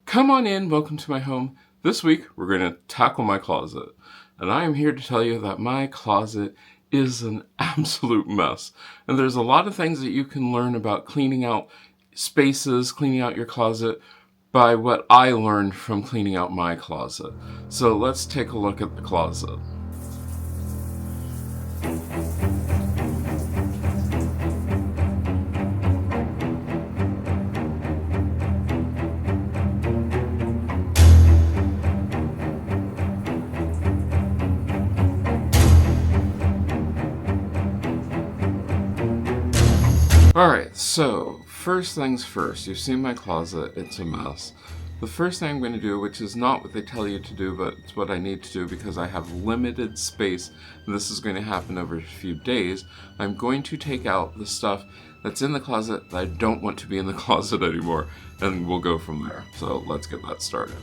Come on in, welcome to my home. This week we're going to tackle my closet. And I am here to tell you that my closet is an absolute mess. And there's a lot of things that you can learn about cleaning out spaces, cleaning out your closet, by what I learned from cleaning out my closet. So let's take a look at the closet. Alright, so first things first, you've seen my closet, it's a mess. The first thing I'm going to do, which is not what they tell you to do, but it's what I need to do because I have limited space, and this is going to happen over a few days, I'm going to take out the stuff that's in the closet that I don't want to be in the closet anymore, and we'll go from there. So let's get that started.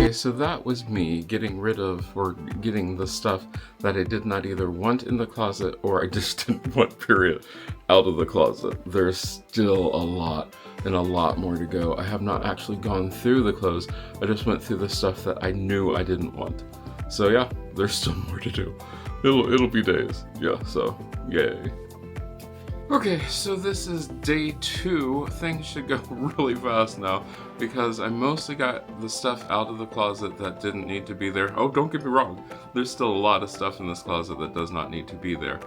So that was me getting rid of, or getting the stuff that I did not either want in the closet or I just didn't want, period, out of the closet. There's still a lot and a lot more to go. I have not actually gone through the clothes. I just went through the stuff that I knew I didn't want. So yeah, there's still more to do. It'll be days. Yeah, so yay. Okay, so this is day 2. Things should go really fast now because I mostly got the stuff out of the closet that didn't need to be there. Oh, don't get me wrong. There's still a lot of stuff in this closet that does not need to be there.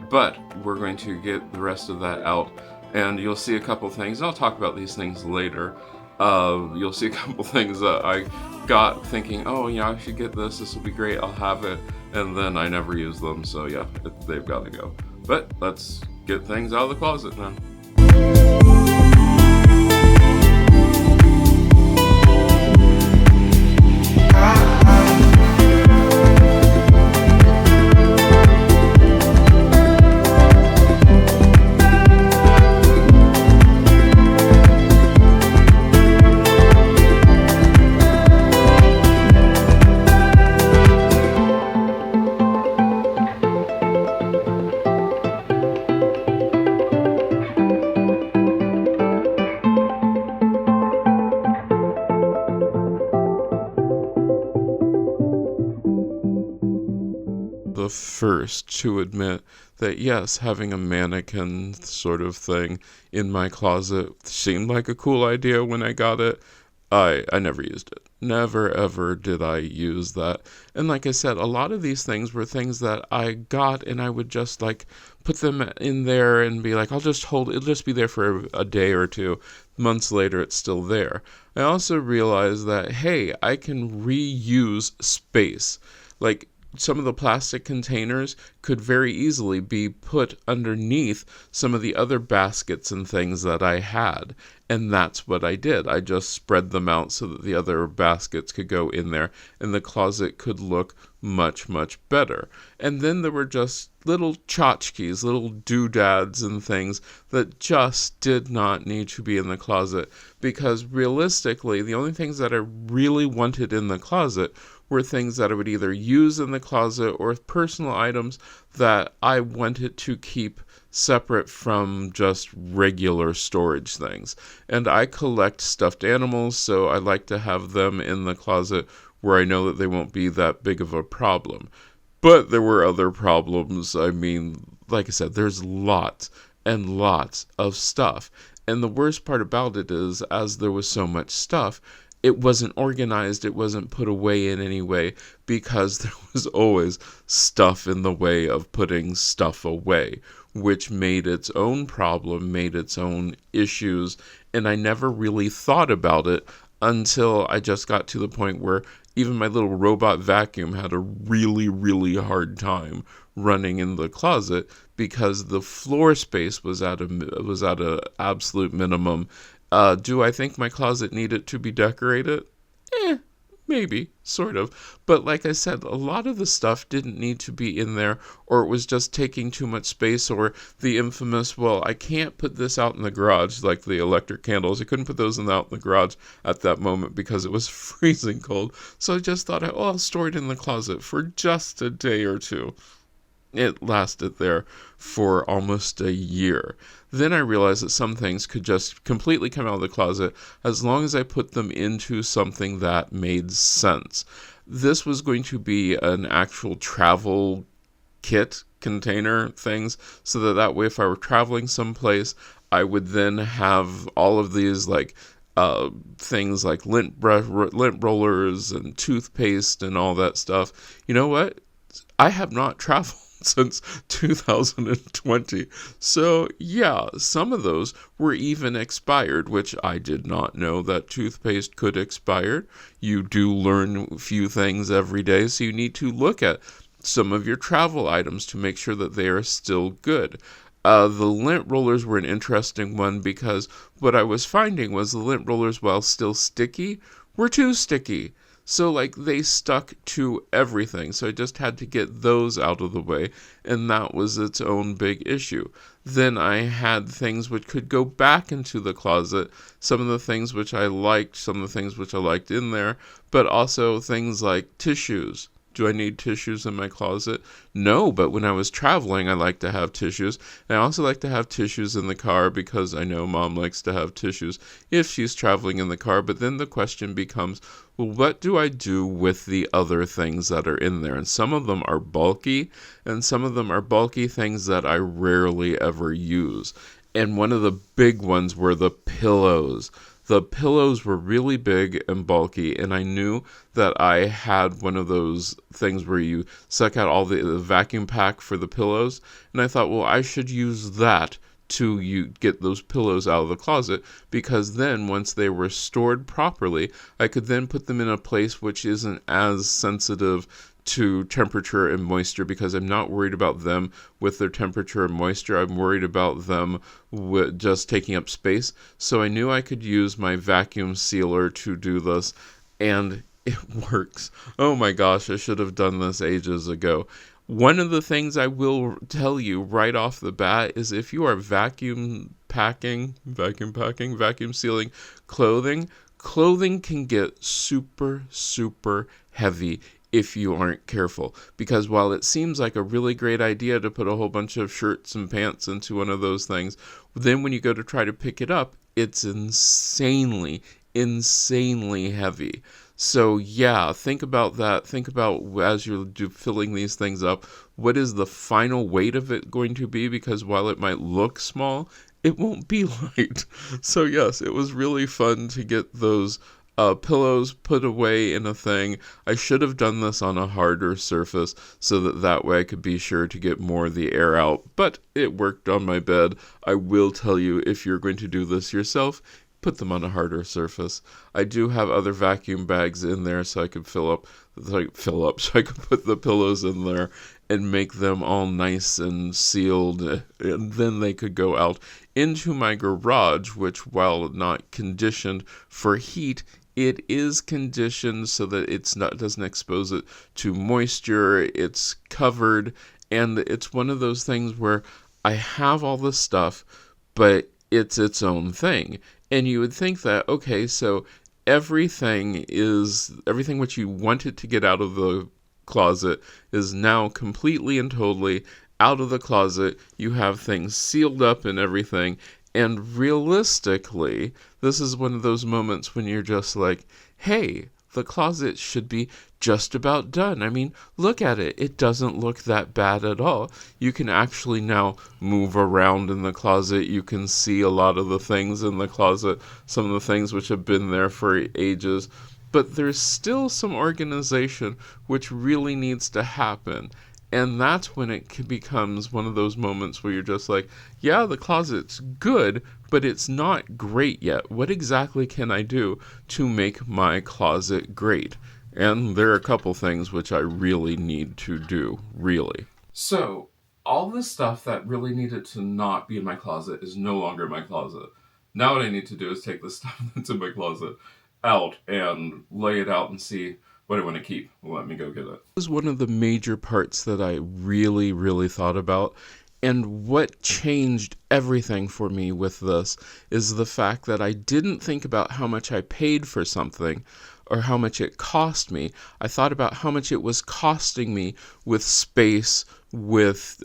But we're going to get the rest of that out and you'll see a couple things. I'll talk about these things later. You'll see a couple things that I got thinking, oh yeah, I should get this. This will be great. I'll have it. And then I never use them. So yeah, they've got to go. But let's get things out of the closet now. the first to admit that yes, having a mannequin sort of thing in my closet seemed like a cool idea when I got it. I never used it. Never ever did I use that. And like I said, a lot of these things were things that I got and I would just like put them in there and be like, I'll just hold it'll just be there for a day or two. Months later it's still there. I also realized that hey, I can reuse space. Like some of the plastic containers could very easily be put underneath some of the other baskets and things that I had. And that's what I did. I just spread them out so that the other baskets could go in there and the closet could look much, much better. And then there were just little tchotchkes, little doodads and things that just did not need to be in the closet because realistically, the only things that I really wanted in the closet were things that I would either use in the closet or personal items that I wanted to keep separate from just regular storage things. And I collect stuffed animals, so I like to have them in the closet where I know that they won't be that big of a problem. But there were other problems. I mean, like I said, there's lots and lots of stuff. And the worst part about it is, as there was so much stuff, it wasn't organized, it wasn't put away in any way because there was always stuff in the way of putting stuff away, which made its own problem, made its own issues, and I never really thought about it until I just got to the point where even my little robot vacuum had a really, really hard time running in the closet because the floor space was at a absolute minimum. Do I think my closet needed to be decorated? Maybe, sort of. But like I said, a lot of the stuff didn't need to be in there, or it was just taking too much space, or the infamous, well, I can't put this out in the garage, like the electric candles. I couldn't put those out in the garage at that moment because it was freezing cold. So I just thought, oh, I'll store it in the closet for just a day or two. It lasted there for almost a year. Then I realized that some things could just completely come out of the closet as long as I put them into something that made sense. This was going to be an actual travel kit container things so that way if I were traveling someplace, I would then have all of these things like lint rollers and toothpaste and all that stuff. You know what? I have not traveled since 2020. So yeah, some of those were even expired, which I did not know that toothpaste could expire. You do learn a few things every day, so you need to look at some of your travel items to make sure that they are still good. The lint rollers were an interesting one because what I was finding was the lint rollers, while still sticky, were too sticky. So, they stuck to everything. So I just had to get those out of the way, and that was its own big issue. Then I had things which could go back into the closet, some of the things which I liked, some of the things which I liked in there, but also things like tissues. Do I need tissues in my closet? No, but when I was traveling, I like to have tissues. And I also like to have tissues in the car because I know Mom likes to have tissues if she's traveling in the car. But then the question becomes, well, what do I do with the other things that are in there? And some of them are bulky, and some of them are bulky things that I rarely ever use. And one of the big ones were the pillows. The pillows were really big and bulky, and I knew that I had one of those things where you suck out all the vacuum pack for the pillows, and I thought, well, I should use that to get those pillows out of the closet, because then once they were stored properly, I could then put them in a place which isn't as sensitive to temperature and moisture, because I'm not worried about them with their temperature and moisture. I'm worried about them with just taking up space. So I knew I could use my vacuum sealer to do this, and it works. Oh my gosh, I should have done this ages ago. One of the things I will tell you right off the bat is if you are vacuum sealing clothing can get super, super heavy if you aren't careful. Because while it seems like a really great idea to put a whole bunch of shirts and pants into one of those things, then when you go to try to pick it up, it's insanely, insanely heavy. So yeah, think about that. Think about as you're filling these things up, what is the final weight of it going to be? Because while it might look small, it won't be light. So yes, it was really fun to get those pillows put away in a thing. I should have done this on a harder surface so that way I could be sure to get more of the air out, but it worked on my bed. I will tell you, if you're going to do this yourself, put them on a harder surface. I do have other vacuum bags in there so I could so I could put the pillows in there and make them all nice and sealed, and then they could go out into my garage, which, while not conditioned for heat, it is conditioned so that doesn't expose it to moisture. It's covered, and it's one of those things where I have all this stuff, but it's its own thing. And you would think that, okay, so everything which you wanted to get out of the closet is now completely and totally out of the closet. You have things sealed up and everything. And realistically, this is one of those moments when you're just like, hey, the closet should be just about done. I mean, look at it. It doesn't look that bad at all. You can actually now move around in the closet. You can see a lot of the things in the closet, some of the things which have been there for ages. But there's still some organization which really needs to happen. And that's when it becomes one of those moments where you're just like, yeah, the closet's good, but it's not great yet. What exactly can I do to make my closet great? And there are a couple things which I really need to do, really. So, all the stuff that really needed to not be in my closet is no longer in my closet. Now what I need to do is take the stuff that's in my closet out and lay it out and see what I want to keep. Let me go get it. This is one of the major parts that I really, really thought about. And what changed everything for me with this is the fact that I didn't think about how much I paid for something or how much it cost me. I thought about how much it was costing me with space, with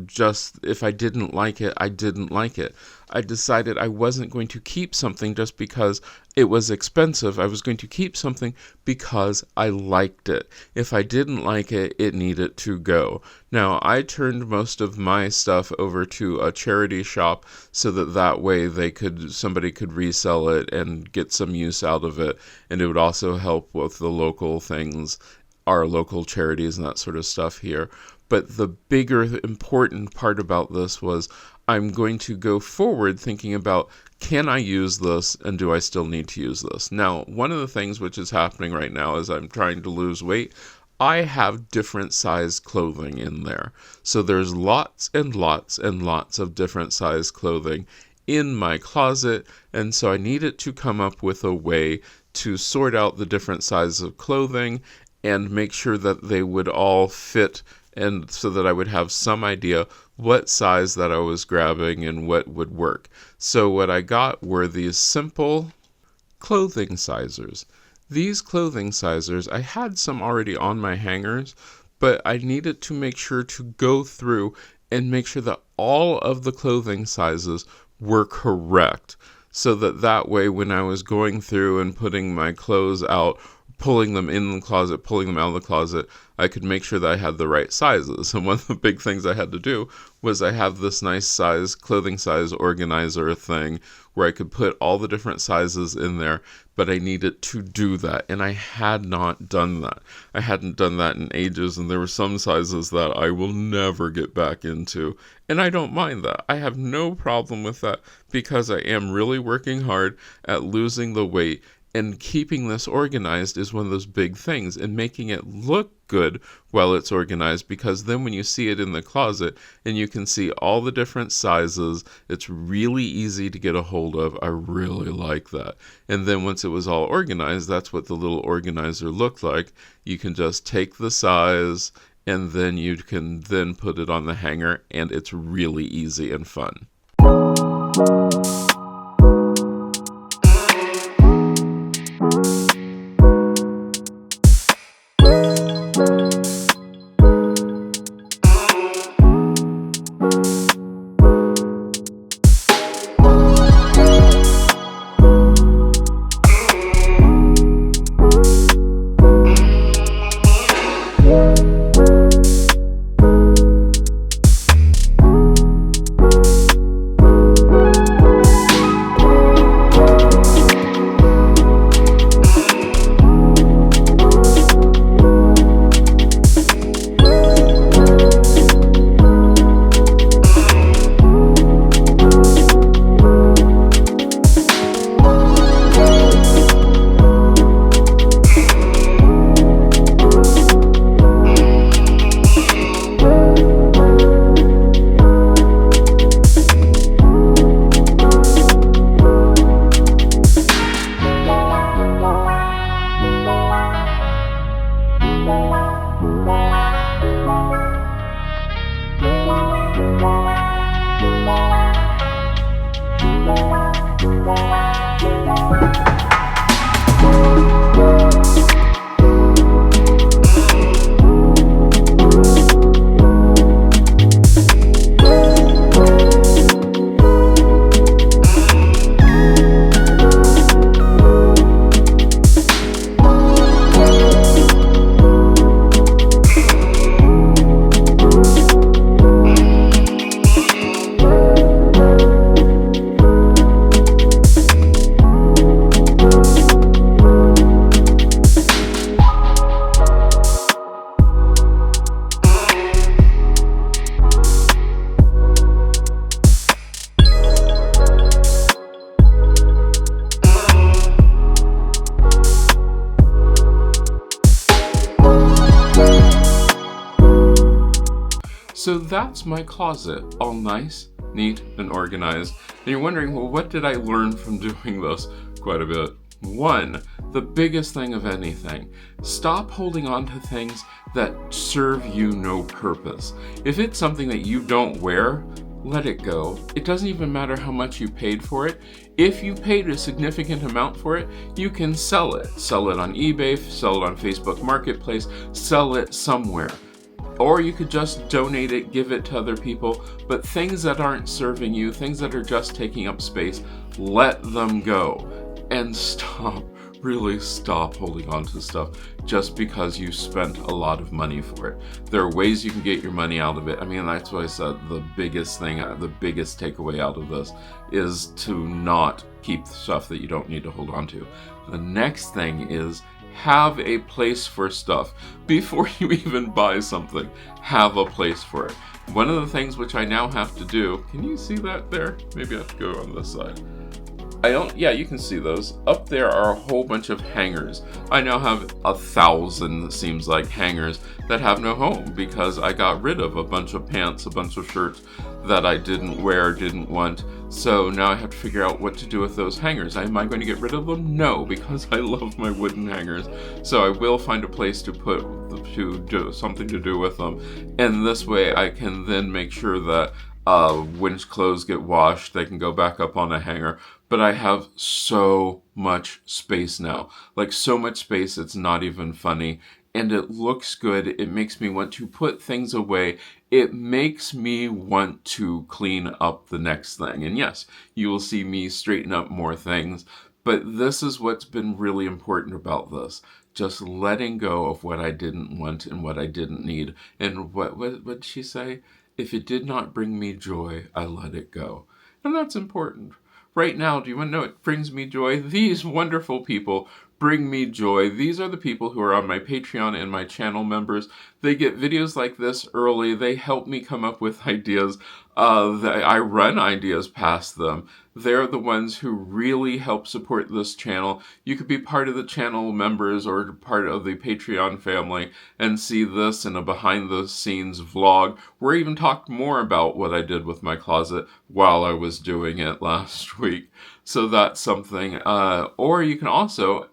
just if I didn't like it, I didn't like it. I decided I wasn't going to keep something just because it was expensive. I was going to keep something because I liked it. If I didn't like it, it needed to go. Now, I turned most of my stuff over to a charity shop so that way somebody could resell it and get some use out of it. And it would also help with the local things, our local charities and that sort of stuff here. But the bigger important part about this was I'm going to go forward thinking about, can I use this and do I still need to use this? Now, one of the things which is happening right now is I'm trying to lose weight. I have different size clothing in there. So there's lots and lots and lots of different size clothing in my closet. And so I needed to come up with a way to sort out the different sizes of clothing and make sure that they would all fit, and so that I would have some idea what size that I was grabbing and what would work. So what I got were these simple clothing sizers. These clothing sizers, I had some already on my hangers, but I needed to make sure to go through and make sure that all of the clothing sizes were correct, so that way when I was going through and putting my clothes out, pulling them in the closet, pulling them out of the closet, I could make sure that I had the right sizes. And one of the big things I had to do was I have this nice clothing size organizer thing where I could put all the different sizes in there, but I needed to do that. And I had not done that. I hadn't done that in ages, and there were some sizes that I will never get back into. And I don't mind that. I have no problem with that because I am really working hard at losing the weight. And keeping this organized is one of those big things, and making it look good while it's organized, because then when you see it in the closet and you can see all the different sizes, it's really easy to get a hold of. I really like that. And then once it was all organized, that's what the little organizer looked like. You can just take the size and then you can then put it on the hanger, and it's really easy and fun. So that's my closet, all nice, neat, and organized. And you're wondering, well, what did I learn from doing this? Quite a bit. One, the biggest thing of anything, stop holding on to things that serve you no purpose. If it's something that you don't wear, let it go. It doesn't even matter how much you paid for it. If you paid a significant amount for it, you can sell it. Sell it on eBay, sell it on Facebook Marketplace, sell it somewhere. Or you could just donate it, give it to other people. But things that aren't serving you, things that are just taking up space, let them go. And stop, really stop holding on to stuff just because you spent a lot of money for it. There are ways you can get your money out of it. I mean, that's why I said the biggest thing, the biggest takeaway out of this is to not keep stuff that you don't need to hold on to. The next thing is have a place for stuff. Before you even buy something, have a place for it. One of the things which I now have to do, can you see that there? Maybe I have to go on this side. Yeah, you can see those. Up there are a whole bunch of hangers. I now have 1,000, it seems like, hangers that have no home because I got rid of a bunch of pants, a bunch of shirts that I didn't wear, didn't want. So now I have to figure out what to do with those hangers. Am I going to get rid of them? No, because I love my wooden hangers. So I will find a place to put, to do something to do with them. And this way I can then make sure that when clothes get washed, they can go back up on a hanger. But I have so much space now. Like so much space, it's not even funny. And it looks good. It makes me want to put things away. It makes me want to clean up the next thing. And yes, you will see me straighten up more things. But this is what's been really important about this. Just letting go of what I didn't want and what I didn't need. And what did she say? If it did not bring me joy, I let it go. And that's important. Right now, do you want to know what brings me joy? These wonderful people bring me joy. These are the people who are on my Patreon and my channel members. They get videos like this early. They help me come up with ideas. I run ideas past them. They're the ones who really help support this channel. You could be part of the channel members or part of the Patreon family and see this in a behind-the-scenes vlog where I even talked more about what I did with my closet while I was doing it last week. So that's something. Or you can also,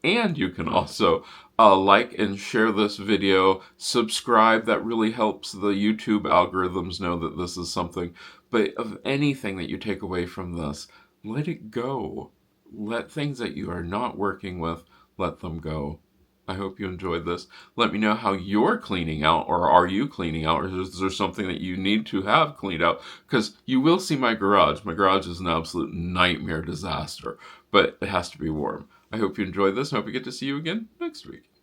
like and share this video, subscribe. That really helps the YouTube algorithms know that this is something. But of anything that you take away from this, let it go. Let things that you are not working with, let them go. I hope you enjoyed this. Let me know how you're cleaning out, or are you cleaning out, or is there something that you need to have cleaned out? Because you will see my garage. My garage is an absolute nightmare disaster, but it has to be warm. I hope you enjoyed this, and I hope we get to see you again next week.